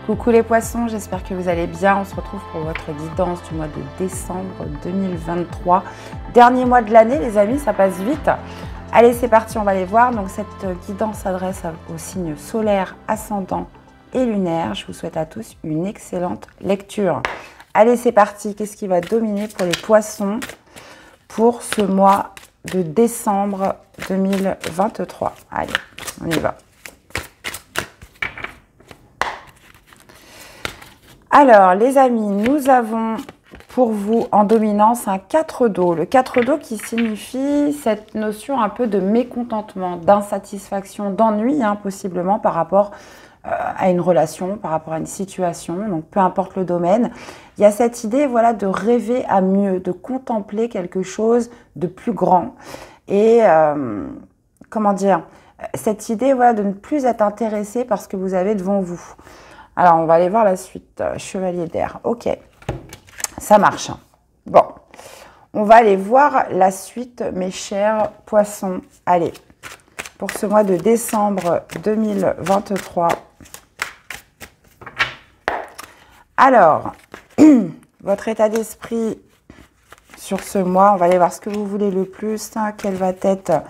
Coucou les poissons, j'espère que vous allez bien. On se retrouve pour votre guidance du mois de décembre 2023. Dernier mois de l'année les amis, ça passe vite. Allez, c'est parti, on va les voir. Donc cette guidance s'adresse aux signes solaires, ascendants et lunaires. Je vous souhaite à tous une excellente lecture. Allez, c'est parti. Qu'est-ce qui va dominer pour les poissons pour ce mois de décembre 2023? Allez, on y va. Alors, les amis, nous avons pour vous en dominance un 4 d'eau. Le 4 d'eau qui signifie cette notion un peu de mécontentement, d'insatisfaction, d'ennui, possiblement par rapport à une relation, par rapport à une situation. Donc, peu importe le domaine, il y a cette idée, voilà, de rêver à mieux, de contempler quelque chose de plus grand. Et, comment dire, cette idée, voilà, de ne plus être intéressé par ce que vous avez devant vous. Alors, on va aller voir la suite. Chevalier d'air. Ok, ça marche. Bon, on va aller voir la suite, mes chers poissons. Allez, pour ce mois de décembre 2023. Alors, votre état d'esprit sur ce mois, on va aller voir ce que vous voulez le plus. Quel va être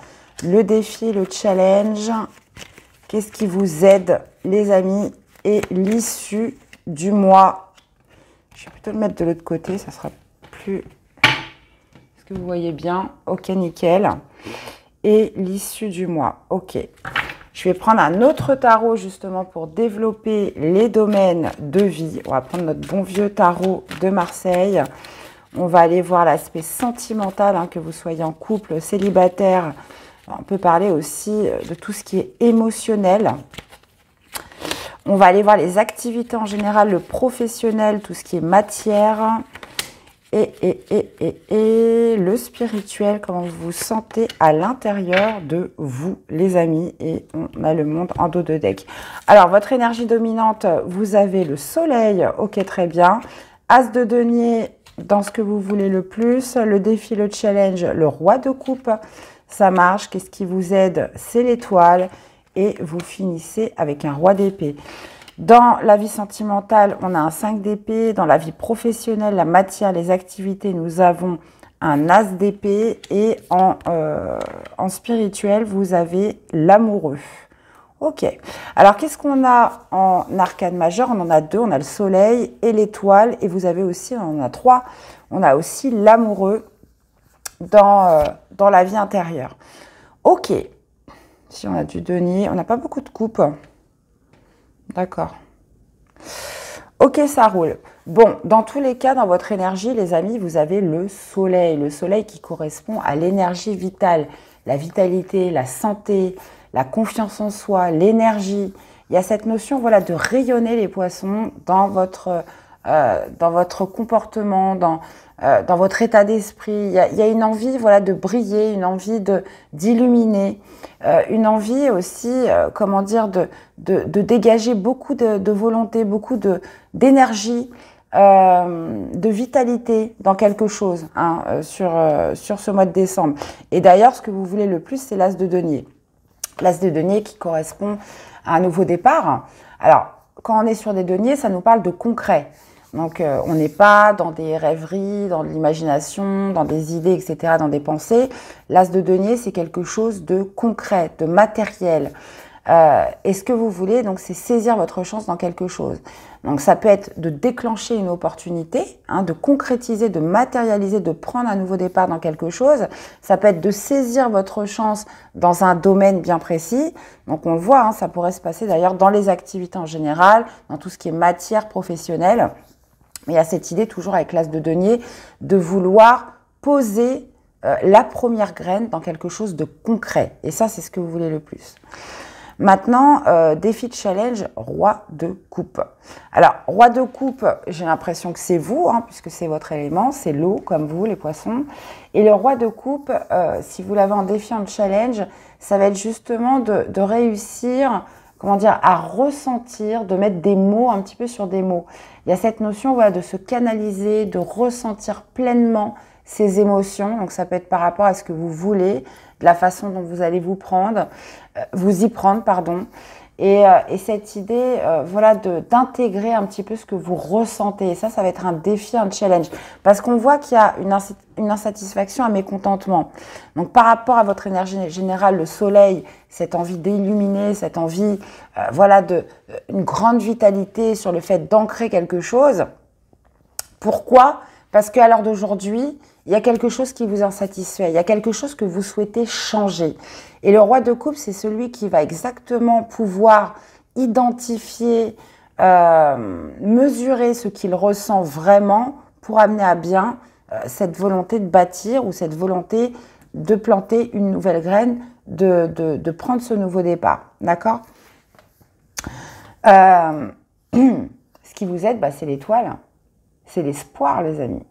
le défi, le challenge? Qu'est-ce qui vous aide, les amis? Et l'issue du mois, je vais plutôt le mettre de l'autre côté, ça sera plus... Est-ce que vous voyez bien? Ok, nickel. Et l'issue du mois, ok. Je vais prendre un autre tarot justement pour développer les domaines de vie. On va prendre notre bon vieux tarot de Marseille. On va aller voir l'aspect sentimental, que vous soyez en couple, célibataire. On peut parler aussi de tout ce qui est émotionnel. On va aller voir les activités en général, le professionnel, tout ce qui est matière et le spirituel, comment vous vous sentez à l'intérieur de vous, les amis. Et on a le monde en dos de deck. Alors, votre énergie dominante, vous avez le soleil, ok, très bien. As de denier, dans ce que vous voulez le plus. Le défi, le challenge, le roi de coupe, ça marche. Qu'est-ce qui vous aide? C'est l'étoile. Et vous finissez avec un roi d'épée. Dans la vie sentimentale, on a un 5 d'épée. Dans la vie professionnelle, la matière, les activités, nous avons un as d'épée. Et en spirituel, vous avez l'amoureux. Ok. Alors, qu'est-ce qu'on a en arcane majeur? On en a deux. On a le soleil et l'étoile. Et vous avez aussi, on en a trois. On a aussi l'amoureux dans la vie intérieure. Ok. Si on a du denier, on n'a pas beaucoup de coupes. D'accord. Ok, ça roule. Bon, dans tous les cas, dans votre énergie, les amis, vous avez le soleil. Le soleil qui correspond à l'énergie vitale, la vitalité, la santé, la confiance en soi, l'énergie. Il y a cette notion, voilà, de rayonner les poissons dans votre comportement, dans votre état d'esprit. Il y a une envie, voilà, de briller, une envie d'illuminer, une envie aussi, comment dire, de dégager beaucoup de volonté, beaucoup d'énergie, de vitalité dans quelque chose sur ce mois de décembre. Et d'ailleurs, ce que vous voulez le plus, c'est l'as de denier. L'as de denier qui correspond à un nouveau départ. Alors, quand on est sur des deniers, ça nous parle de concret. Donc, on n'est pas dans des rêveries, dans de l'imagination, dans des idées, etc., dans des pensées. L'as de denier, c'est quelque chose de concret, de matériel. Et ce que vous voulez, donc, c'est saisir votre chance dans quelque chose. Donc, ça peut être de déclencher une opportunité, de concrétiser, de matérialiser, de prendre un nouveau départ dans quelque chose. Ça peut être de saisir votre chance dans un domaine bien précis. Donc, on le voit, ça pourrait se passer d'ailleurs dans les activités en général, dans tout ce qui est matière professionnelle. Mais il y a cette idée, toujours avec l'as de denier, de vouloir poser la première graine dans quelque chose de concret. Et ça, c'est ce que vous voulez le plus. Maintenant, défi de challenge, roi de coupe. Alors, roi de coupe, j'ai l'impression que c'est vous, puisque c'est votre élément, c'est l'eau, comme vous, les poissons. Et le roi de coupe, si vous l'avez en défi, en challenge, ça va être justement de réussir, comment dire, à ressentir, de mettre des mots un petit peu sur des mots. Il y a cette notion, voilà, de se canaliser, de ressentir pleinement ses émotions. Donc, ça peut être par rapport à ce que vous voulez, de la façon dont vous allez vous y prendre, pardon. Et cette idée, voilà, d'intégrer un petit peu ce que vous ressentez. Et ça va être un défi, un challenge. Parce qu'on voit qu'il y a une insatisfaction, un mécontentement. Donc, par rapport à votre énergie générale, le soleil, cette envie d'illuminer, cette envie, voilà, une grande vitalité sur le fait d'ancrer quelque chose. Pourquoi ? Parce qu'à l'heure d'aujourd'hui, il y a quelque chose qui vous insatisfait, il y a quelque chose que vous souhaitez changer. Et le roi de coupe, c'est celui qui va exactement pouvoir identifier, mesurer ce qu'il ressent vraiment pour amener à bien cette volonté de bâtir ou cette volonté de planter une nouvelle graine, de prendre ce nouveau départ. D'accord ? Ce qui vous aide, c'est l'étoile, c'est l'espoir, les amis.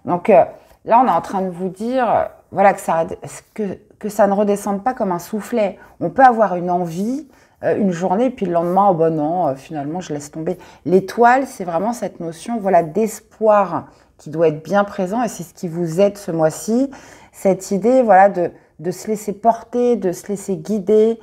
Donc là, on est en train de vous dire voilà, que ça ne redescende pas comme un soufflet. On peut avoir une envie, une journée, puis le lendemain, oh ben non, finalement, je laisse tomber. L'étoile, c'est vraiment cette notion voilà, d'espoir qui doit être bien présent, et c'est ce qui vous aide ce mois-ci. Cette idée voilà, de se laisser porter, de se laisser guider,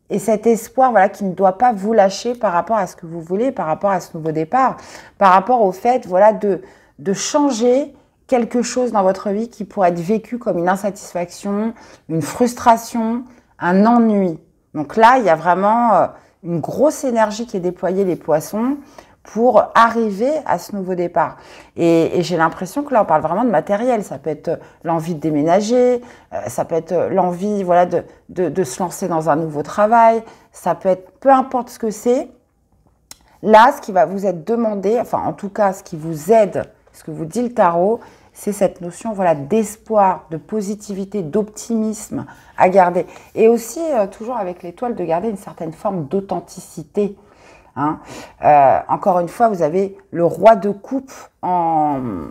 et cet espoir voilà, qui ne doit pas vous lâcher par rapport à ce que vous voulez, par rapport à ce nouveau départ, par rapport au fait voilà, de changer quelque chose dans votre vie qui pourrait être vécu comme une insatisfaction, une frustration, un ennui. Donc là, il y a vraiment une grosse énergie qui est déployée, les poissons, pour arriver à ce nouveau départ. Et j'ai l'impression que là, on parle vraiment de matériel. Ça peut être l'envie de déménager, ça peut être l'envie voilà, de se lancer dans un nouveau travail, ça peut être peu importe ce que c'est. Là, ce qui va vous être demandé, enfin en tout cas, ce qui vous aide, ce que vous dit le tarot, c'est cette notion voilà, d'espoir, de positivité, d'optimisme à garder. Et aussi, toujours avec l'étoile, de garder une certaine forme d'authenticité. Hein. Encore une fois, vous avez le roi de coupe en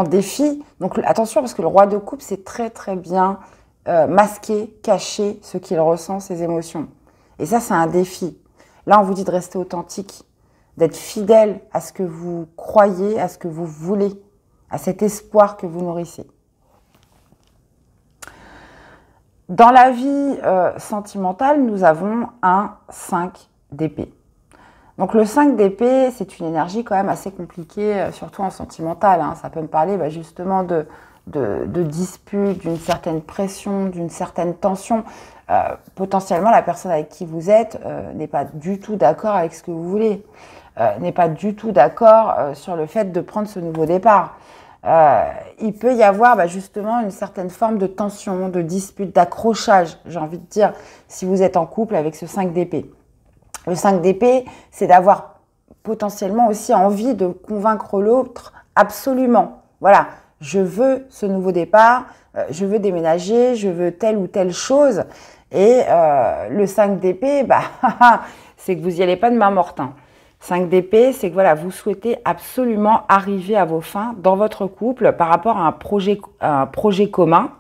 défi. Donc attention, parce que le roi de coupe, c'est très très bien masquer, cacher ce qu'il ressent, ses émotions. Et ça, c'est un défi. Là, on vous dit de rester authentique, d'être fidèle à ce que vous croyez, à ce que vous voulez, à cet espoir que vous nourrissez. Dans la vie sentimentale, nous avons un 5 d'épée. Donc le 5 d'épée, c'est une énergie quand même assez compliquée, surtout en sentimental. Hein. Ça peut me parler justement de disputes, d'une certaine pression, d'une certaine tension. Potentiellement, la personne avec qui vous êtes n'est pas du tout d'accord avec ce que vous voulez, n'est pas du tout d'accord sur le fait de prendre ce nouveau départ. Il peut y avoir justement une certaine forme de tension, de dispute, d'accrochage, j'ai envie de dire, si vous êtes en couple avec ce 5 d'épée. Le 5 d'épée, c'est d'avoir potentiellement aussi envie de convaincre l'autre absolument. Voilà, je veux ce nouveau départ, je veux déménager, je veux telle ou telle chose. Et le 5 d'épée, c'est que vous n'y allez pas de main morte. 5 d'épée, c'est que voilà, vous souhaitez absolument arriver à vos fins dans votre couple par rapport à un projet commun.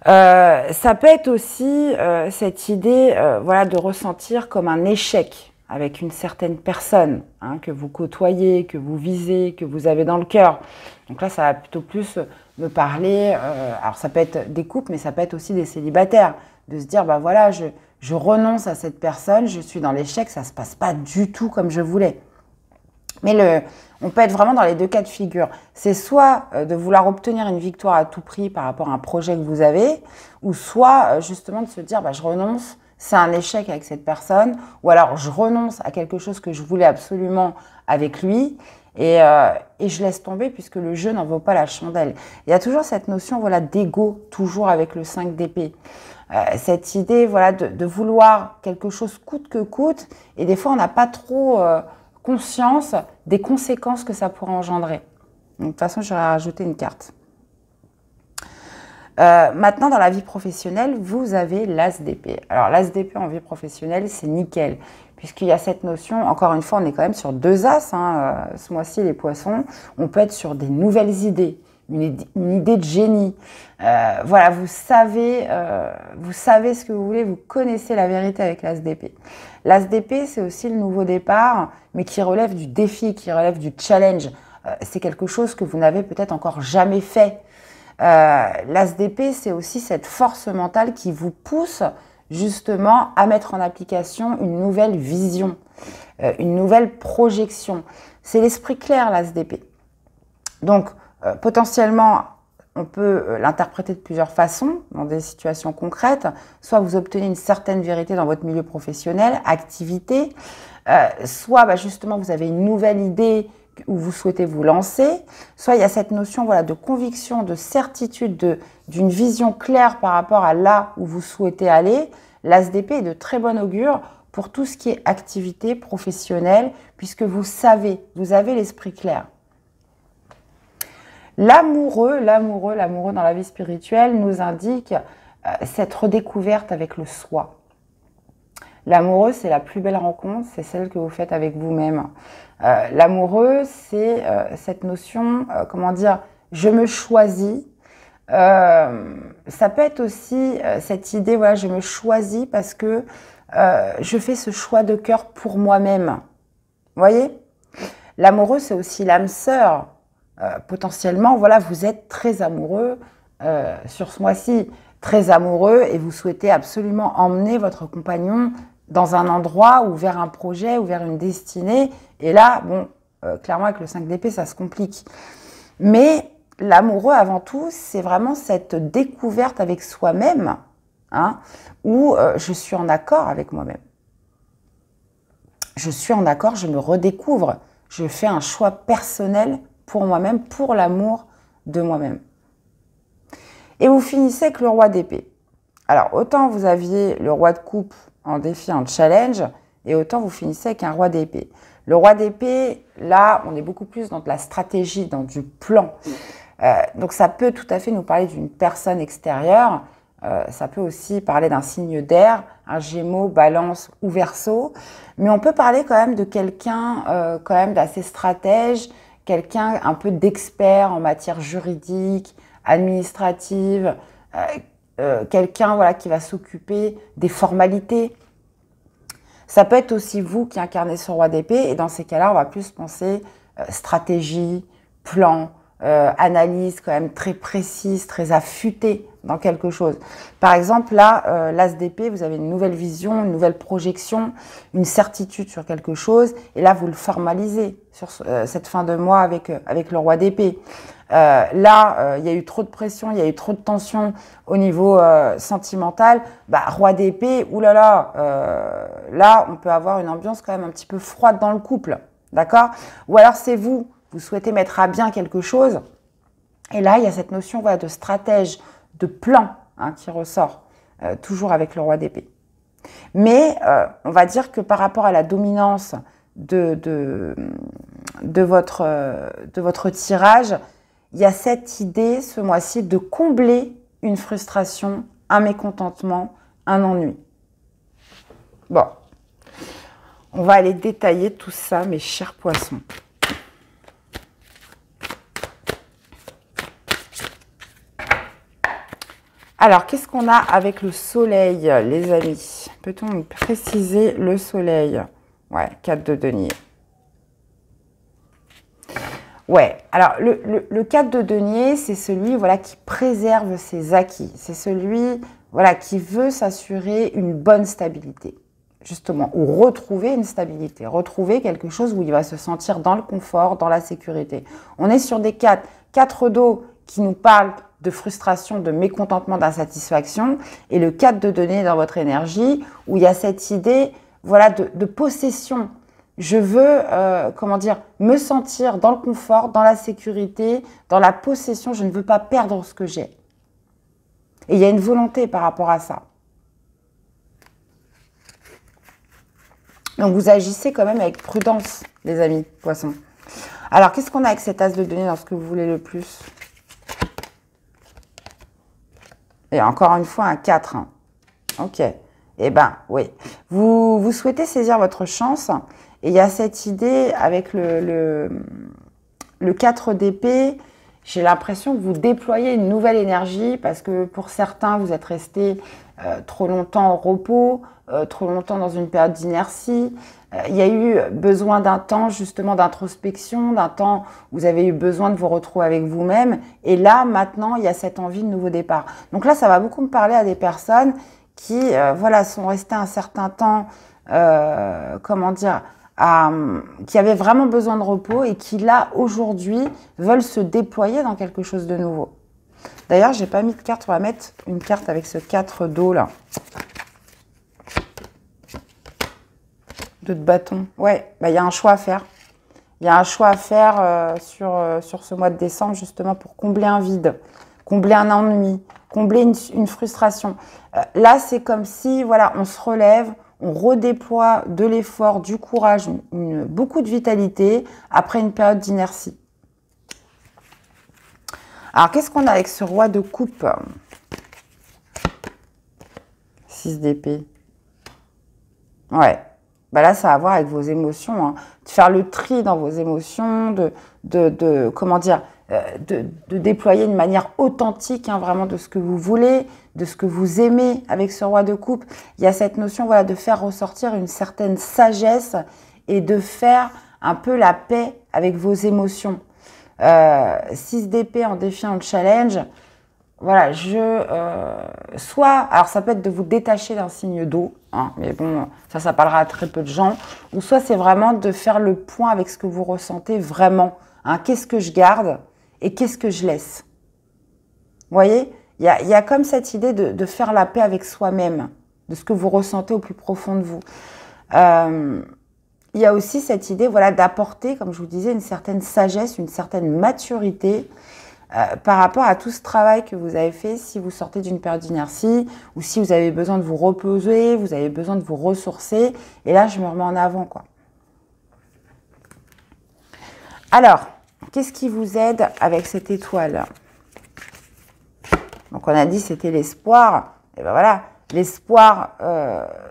Ça peut être aussi cette idée voilà, de ressentir comme un échec avec une certaine personne que vous côtoyez, que vous visez, que vous avez dans le cœur. Donc là, ça va plutôt plus me parler, alors ça peut être des couples, mais ça peut être aussi des célibataires, de se dire, voilà, je renonce à cette personne, je suis dans l'échec, ça ne se passe pas du tout comme je voulais. Mais on peut être vraiment dans les deux cas de figure. C'est soit de vouloir obtenir une victoire à tout prix par rapport à un projet que vous avez, ou soit justement de se dire je renonce, c'est un échec avec cette personne, ou alors je renonce à quelque chose que je voulais absolument avec lui, et je laisse tomber puisque le jeu n'en vaut pas la chandelle. Il y a toujours cette notion voilà, d'ego, toujours avec le 5 d'épée. Cette idée voilà, de vouloir quelque chose coûte que coûte, et des fois on n'a pas trop conscience des conséquences que ça pourrait engendrer. Donc, de toute façon, j'aurais rajouté une carte. Maintenant, dans la vie professionnelle, vous avez l'as d'épée. Alors, l'as d'épée en vie professionnelle, c'est nickel, puisqu'il y a cette notion, encore une fois, on est quand même sur 2 as, ce mois-ci, les poissons. On peut être sur des nouvelles idées, une idée de génie. Voilà, vous savez ce que vous voulez, vous connaissez la vérité avec l'as d'épée. L'as d'épée, c'est aussi le nouveau départ, mais qui relève du défi, qui relève du challenge. C'est quelque chose que vous n'avez peut-être encore jamais fait. L'as d'épée, c'est aussi cette force mentale qui vous pousse justement à mettre en application une nouvelle vision, une nouvelle projection. C'est l'esprit clair, l'as d'épée. Donc, potentiellement, on peut l'interpréter de plusieurs façons, dans des situations concrètes. Soit vous obtenez une certaine vérité dans votre milieu professionnel, activité, soit justement vous avez une nouvelle idée où vous souhaitez vous lancer, soit il y a cette notion voilà, de conviction, de certitude, d'une vision claire par rapport à là où vous souhaitez aller. L'as d'épée est de très bon augure pour tout ce qui est activité professionnelle, puisque vous savez, vous avez l'esprit clair. L'amoureux dans la vie spirituelle nous indique cette redécouverte avec le soi. L'amoureux, c'est la plus belle rencontre, c'est celle que vous faites avec vous-même. L'amoureux, c'est cette notion, comment dire, je me choisis. Ça peut être aussi cette idée, voilà, je me choisis parce que je fais ce choix de cœur pour moi-même. Vous voyez? L'amoureux, c'est aussi l'âme sœur. Potentiellement, voilà, vous êtes très amoureux sur ce mois-ci, très amoureux et vous souhaitez absolument emmener votre compagnon dans un endroit ou vers un projet ou vers une destinée. Et là, bon, clairement, avec le 5 d'épée, ça se complique. Mais l'amoureux, avant tout, c'est vraiment cette découverte avec soi-même, hein, où je suis en accord avec moi-même. Je suis en accord, je me redécouvre. Je fais un choix personnel pour moi-même, pour l'amour de moi-même. Et vous finissez avec le roi d'épée. Alors, autant vous aviez le roi de coupe en défi, en challenge, et autant vous finissez avec un roi d'épée. Le roi d'épée, là, on est beaucoup plus dans de la stratégie, dans du plan. Donc, ça peut tout à fait nous parler d'une personne extérieure. Ça peut aussi parler d'un signe d'air, un Gémeaux, Balance ou Verseau. Mais on peut parler quand même de quelqu'un quand même d'assez stratège, quelqu'un un peu d'expert en matière juridique, administrative, quelqu'un voilà, qui va s'occuper des formalités. Ça peut être aussi vous qui incarnez ce roi d'épée, et dans ces cas-là, on va plus penser stratégie, plan, analyse quand même très précise, très affûtée dans quelque chose. Par exemple, là, l'as d'épée, vous avez une nouvelle vision, une nouvelle projection, une certitude sur quelque chose, et là, vous le formalisez sur cette fin de mois avec le roi d'épée. Là, il y a eu trop de pression, il y a eu trop de tension au niveau sentimental. Roi d'épée, oulala, là, on peut avoir une ambiance quand même un petit peu froide dans le couple, d'accord? Ou alors c'est vous souhaitez mettre à bien quelque chose, et là, il y a cette notion voilà, de stratège, de plan hein, qui ressort, toujours avec le roi d'épée. Mais on va dire que par rapport à la dominance de votre tirage, il y a cette idée ce mois-ci de combler une frustration, un mécontentement, un ennui. Bon, on va aller détailler tout ça, mes chers poissons. Alors, qu'est-ce qu'on a avec le soleil, les amis? Peut-on préciser le soleil? Ouais, 4 de denier. Ouais, alors le 4 de denier, c'est celui voilà, qui préserve ses acquis. C'est celui voilà, qui veut s'assurer une bonne stabilité, justement, ou retrouver une stabilité, retrouver quelque chose où il va se sentir dans le confort, dans la sécurité. On est sur des 4 d'eau qui nous parlent de frustration, de mécontentement, d'insatisfaction, et le 4 de denier dans votre énergie, où il y a cette idée voilà, de possession. Je veux, comment dire, me sentir dans le confort, dans la sécurité, dans la possession. Je ne veux pas perdre ce que j'ai. Et il y a une volonté par rapport à ça. Donc, vous agissez quand même avec prudence, les amis poissons. Alors, qu'est-ce qu'on a avec cet as de denier dans ce que vous voulez le plus? Et encore une fois, un 4. Hein. Ok. Eh bien, oui. Vous souhaitez saisir votre chance. Et il y a cette idée avec le 4 d'épée. J'ai l'impression que vous déployez une nouvelle énergie parce que pour certains, vous êtes resté trop longtemps au repos, trop longtemps dans une période d'inertie. Il y a eu besoin d'un temps justement d'introspection, d'un temps où vous avez eu besoin de vous retrouver avec vous-même. Et là, maintenant, il y a cette envie de nouveau départ. Donc là, ça va beaucoup me parler à des personnes qui voilà, sont restés un certain temps, comment dire, qui avaient vraiment besoin de repos et qui, là, aujourd'hui, veulent se déployer dans quelque chose de nouveau. D'ailleurs, j'ai pas mis de carte, on va mettre une carte avec ce 4 d'eau, là. De bâton. Ouais, bah, y a un choix à faire. Il y a un choix à faire sur ce mois de décembre, justement, pour combler un vide, combler un ennui, combler une frustration. Là, c'est comme si, voilà, on se relève, on redéploie de l'effort, du courage, beaucoup de vitalité après une période d'inertie. Alors, qu'est-ce qu'on a avec ce roi de coupe? 6 d'épée. Ouais. Bah là, ça a à voir avec vos émotions, hein. De faire le tri dans vos émotions, comment dire, de déployer une manière authentique, hein, vraiment de ce que vous voulez, de ce que vous aimez avec ce roi de coupe. Il y a cette notion, voilà, de faire ressortir une certaine sagesse et de faire un peu la paix avec vos émotions. 6 d'épée en défiant le challenge. Voilà, soit, alors ça peut être de vous détacher d'un signe d'eau, hein, mais bon, ça parlera à très peu de gens, ou soit c'est vraiment de faire le point avec ce que vous ressentez vraiment, hein, qu'est-ce que je garde et qu'est-ce que je laisse. Vous voyez, il y a comme cette idée de faire la paix avec soi-même, de ce que vous ressentez au plus profond de vous. Il y a aussi cette idée, voilà, d'apporter, comme je vous disais, une certaine sagesse, une certaine maturité, par rapport à tout ce travail que vous avez fait, si vous sortez d'une période d'inertie ou si vous avez besoin de vous reposer, vous avez besoin de vous ressourcer. Et là, je me remets en avant, quoi. Alors, qu'est-ce qui vous aide avec cette étoile? Donc, on a dit c'était l'espoir. Et ben voilà, l'espoir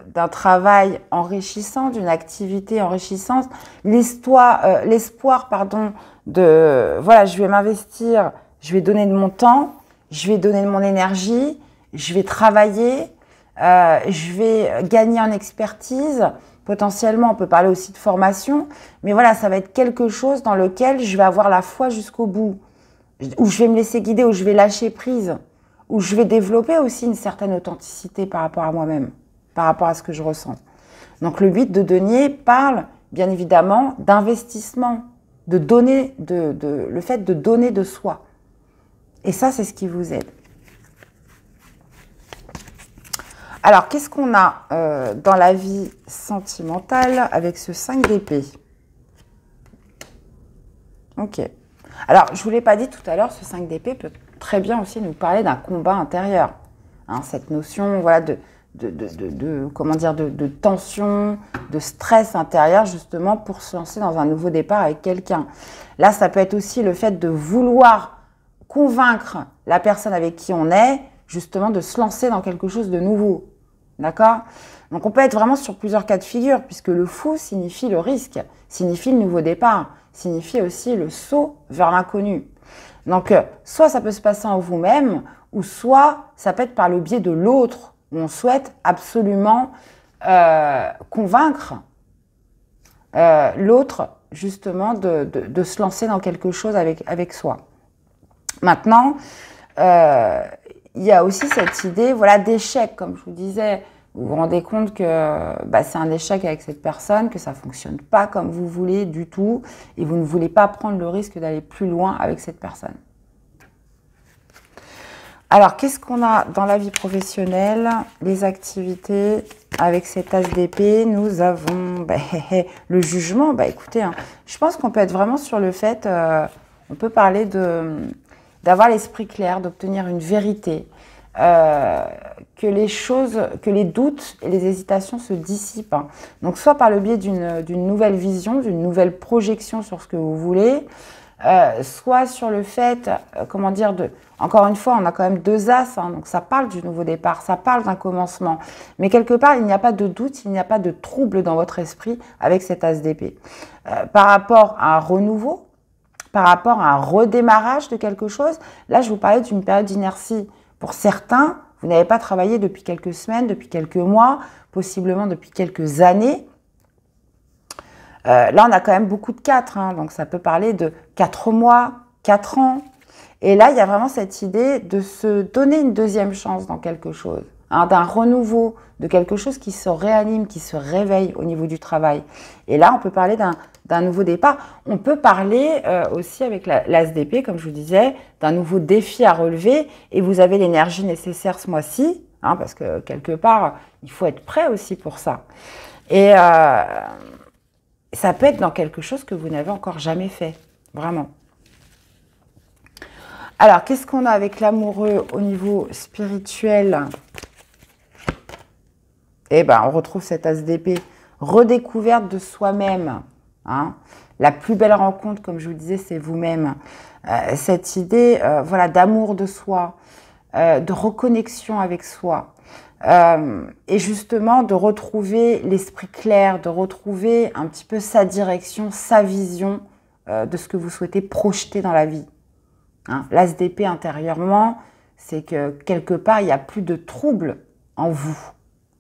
d'un travail enrichissant, d'une activité enrichissante, l'espoir, pardon, de voilà, je vais m'investir. Je vais donner de mon temps, je vais donner de mon énergie, je vais travailler, je vais gagner en expertise. Potentiellement, on peut parler aussi de formation. Mais voilà, ça va être quelque chose dans lequel je vais avoir la foi jusqu'au bout, où je vais me laisser guider, où je vais lâcher prise, où je vais développer aussi une certaine authenticité par rapport à moi-même, par rapport à ce que je ressens. Donc, le 8 de denier parle, bien évidemment, d'investissement, de donner, le fait de donner de soi. Et ça, c'est ce qui vous aide. Alors, qu'est-ce qu'on a dans la vie sentimentale avec ce 5 d'épée? Ok. Alors, je ne vous l'ai pas dit tout à l'heure, ce 5 d'épée peut très bien aussi nous parler d'un combat intérieur. Hein, cette notion, voilà, comment dire, de tension, de stress intérieur, justement, pour se lancer dans un nouveau départ avec quelqu'un. Là, ça peut être aussi le fait de vouloir convaincre la personne avec qui on est, justement, de se lancer dans quelque chose de nouveau. D'accord? Donc, on peut être vraiment sur plusieurs cas de figure, puisque le fou signifie le risque, signifie le nouveau départ, signifie aussi le saut vers l'inconnu. Donc, soit ça peut se passer en vous-même, ou soit ça peut être par le biais de l'autre, où on souhaite absolument convaincre l'autre, justement, de se lancer dans quelque chose avec soi. Maintenant, il y a aussi cette idée, voilà, d'échec, comme je vous disais. Vous vous rendez compte que c'est un échec avec cette personne, que ça ne fonctionne pas comme vous voulez du tout, et vous ne voulez pas prendre le risque d'aller plus loin avec cette personne. Alors, qu'est-ce qu'on a dans la vie professionnelle? Les activités avec cet as d'épée, nous avons le jugement. Écoutez, hein, je pense qu'on peut être vraiment sur le fait, on peut parler d'avoir l'esprit clair, d'obtenir une vérité, que les doutes et les hésitations se dissipent. Hein. Donc, soit par le biais d'une nouvelle vision, d'une nouvelle projection sur ce que vous voulez, soit sur le fait, comment dire, encore une fois, on a quand même 2 as, hein, donc ça parle du nouveau départ, ça parle d'un commencement. Mais quelque part, il n'y a pas de doute, il n'y a pas de trouble dans votre esprit avec cet as d'épée. Par rapport à un renouveau, par rapport à un redémarrage de quelque chose, là, je vous parlais d'une période d'inertie. Pour certains, vous n'avez pas travaillé depuis quelques semaines, depuis quelques mois, possiblement depuis quelques années. Là, on a quand même beaucoup de 4, hein, donc ça peut parler de 4 mois, 4 ans. Et là, il y a vraiment cette idée de se donner une deuxième chance dans quelque chose. hein, d'un renouveau, de quelque chose qui se réanime, qui se réveille au niveau du travail. Et là, on peut parler d'un nouveau départ. On peut parler aussi avec l'as d'épée, comme je vous disais, d'un nouveau défi à relever. Et vous avez l'énergie nécessaire ce mois-ci, hein, parce que quelque part, il faut être prêt aussi pour ça. Et ça peut être dans quelque chose que vous n'avez encore jamais fait, vraiment. Alors, qu'est-ce qu'on a avec l'amoureux au niveau spirituel? Eh bien, on retrouve cet as d'épée. Redécouverte de soi-même. Hein. La plus belle rencontre, comme je vous disais, c'est vous-même. Cette idée voilà, d'amour de soi, de reconnexion avec soi. Et justement, de retrouver l'esprit clair, de retrouver un petit peu sa direction, sa vision de ce que vous souhaitez projeter dans la vie. Hein. L'as d'épée intérieurement, c'est que quelque part, il n'y a plus de trouble en vous.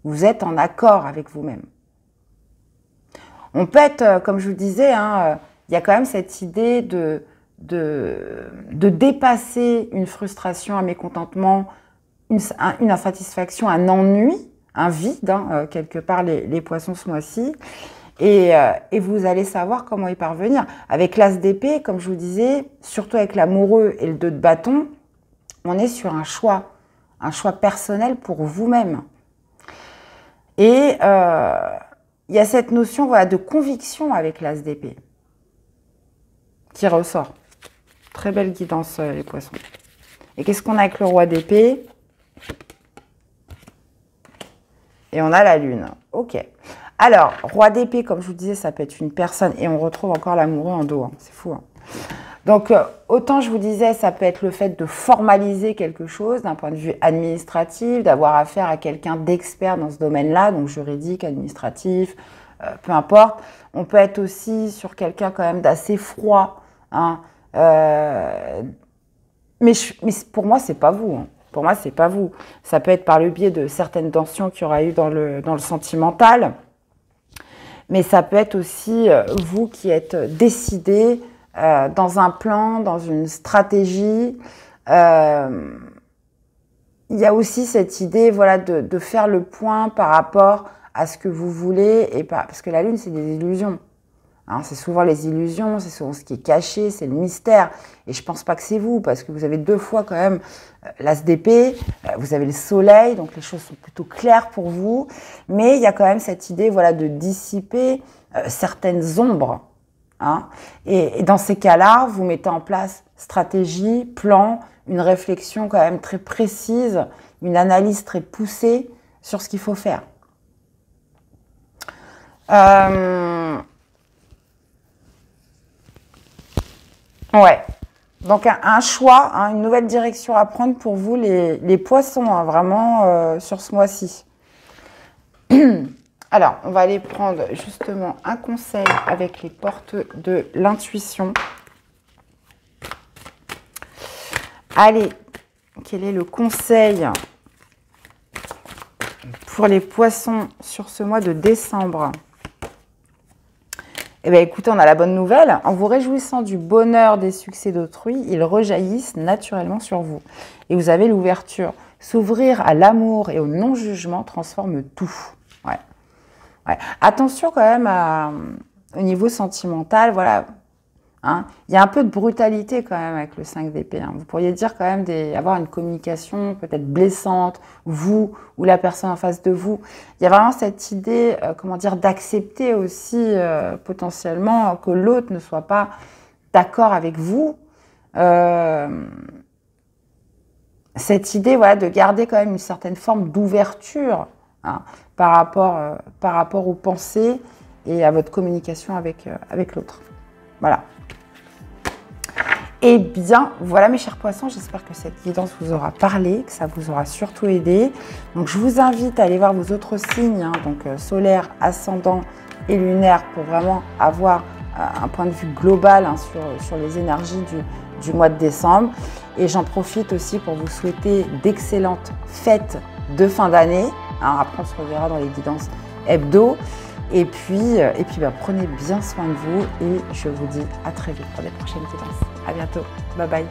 Vous êtes en accord avec vous-même. On peut être, comme je vous le disais, hein, il y a quand même cette idée de dépasser une frustration, un mécontentement, une insatisfaction, un ennui, un vide, hein, quelque part les poissons ce mois-ci. Et vous allez savoir comment y parvenir. Avec l'as d'épée, comme je vous disais, surtout avec l'amoureux et le 2 de bâton, on est sur un choix personnel pour vous-même. Et il y a cette notion voilà, de conviction avec l'as d'épée qui ressort. Très belle guidance, les poissons. Et qu'est-ce qu'on a avec le roi d'épée? Et on a la lune. Ok. Alors, roi d'épée, comme je vous disais, ça peut être une personne. Et on retrouve encore l'amoureux en dos. Hein. C'est fou. Hein. Donc, autant je vous disais, ça peut être le fait de formaliser quelque chose d'un point de vue administratif, d'avoir affaire à quelqu'un d'expert dans ce domaine-là, donc juridique, administratif, peu importe. On peut être aussi sur quelqu'un quand même d'assez froid. Hein, mais pour moi, c'est pas vous. Hein. Pour moi, c'est pas vous. Ça peut être par le biais de certaines tensions qu'il y aura eu dans le sentimental. Mais ça peut être aussi vous qui êtes décidé dans un plan, dans une stratégie. Il y a aussi cette idée voilà, de faire le point par rapport à ce que vous voulez. Parce que la lune, c'est des illusions. Hein, c'est souvent les illusions, c'est souvent ce qui est caché, c'est le mystère. Et je ne pense pas que c'est vous, parce que vous avez 2 fois quand même l'as d'épée, vous avez le soleil, donc les choses sont plutôt claires pour vous. Mais il y a quand même cette idée voilà, de dissiper certaines ombres. Hein. Et dans ces cas-là, vous mettez en place stratégie, plan, une réflexion quand même très précise, une analyse très poussée sur ce qu'il faut faire. Ouais, donc un choix, hein, une nouvelle direction à prendre pour vous les poissons, hein, vraiment sur ce mois-ci. Alors, on va aller prendre justement un conseil avec les portes de l'intuition. Allez, quel est le conseil pour les poissons sur ce mois de décembre ? Eh bien, écoutez, on a la bonne nouvelle. En vous réjouissant du bonheur des succès d'autrui, ils rejaillissent naturellement sur vous. Et vous avez l'ouverture. S'ouvrir à l'amour et au non-jugement transforme tout. Ouais. Ouais. Attention quand même au niveau sentimental, voilà. Hein. Il y a un peu de brutalité quand même avec le 5 d'épée. Hein. Vous pourriez dire quand même avoir une communication peut-être blessante, vous ou la personne en face de vous. Il y a vraiment cette idée, comment dire, d'accepter aussi potentiellement que l'autre ne soit pas d'accord avec vous. Cette idée voilà, de garder quand même une certaine forme d'ouverture hein, par rapport aux pensées et à votre communication avec l'autre. Voilà. Eh bien, voilà mes chers poissons, j'espère que cette guidance vous aura parlé, que ça vous aura surtout aidé. Donc, je vous invite à aller voir vos autres signes, hein, donc solaire, ascendant et lunaire, pour vraiment avoir un point de vue global hein, sur les énergies du mois de décembre. Et j'en profite aussi pour vous souhaiter d'excellentes fêtes de fin d'année. Hein, après, on se reverra dans les guidances hebdo. Et puis prenez bien soin de vous et je vous dis à très vite pour les prochaines guidances. À bientôt. Bye bye.